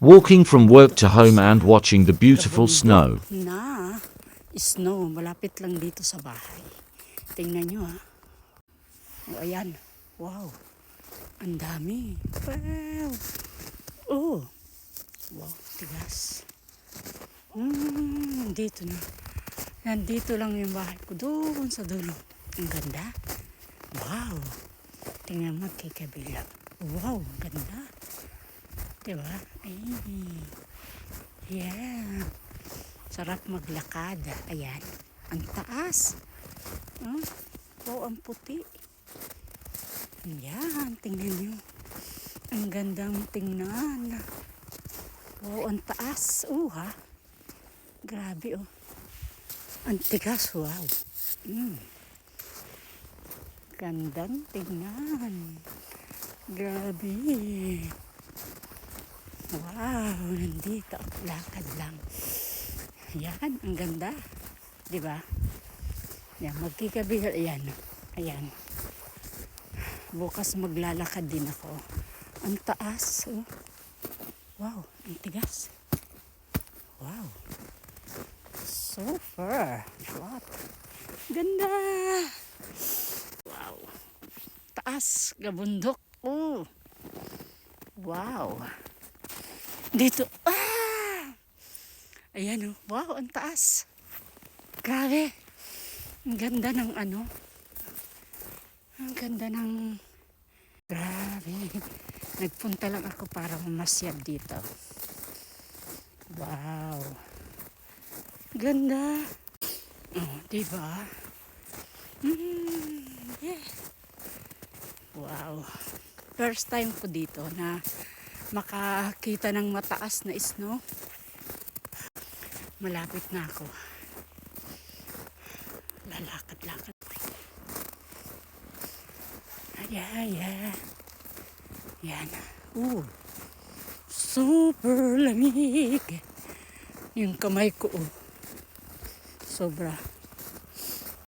Walking from work to home and watching the beautiful snow. Na snow, malapit lang dito sa bahay. Tingnan nyo ha. O ayan. Wow. Ang dami. Wow. Oh. Wow, tigas. Dito na. Nandito lang yung bahay ko. Doon sa dulo. Ang ganda. Wow. Tingnan mo kay kabila. Wow, ganda. Diba? Ay. Yeah. Sarap maglakad. Ayan. Ang taas. Wow, ang puti. Ayan. Tingnan nyo. Ang gandang tingnan. Wow, ang taas. Ha? Grabe, oh. Ang tigas, wow. Gandang tingnan. Grabe. Wow, nandito. Lakad lang. Yan, ang ganda. Diba? Yan, magkikabihal. Ayan. Ayan. Bukas maglalakad din ako. Ang taas. Oh. Wow, ang tigas. Wow. Super. What? Ganda. Wow. Taas. Gabundok. Oh. Wow. Dito. Ayan oh. Wow, ang taas. Grabe. Ang ganda ng ano. Ang ganda ng... Grabe. Nagpunta lang ako para mamasyal dito. Wow. Ganda. Oh, diba? Yeah. Wow. First time ko dito na makakita ng mataas na snow. Malapit na ako. Lalakad-lakad. Ayan. Yan. Super lamig. Yung kamay ko. Sobra.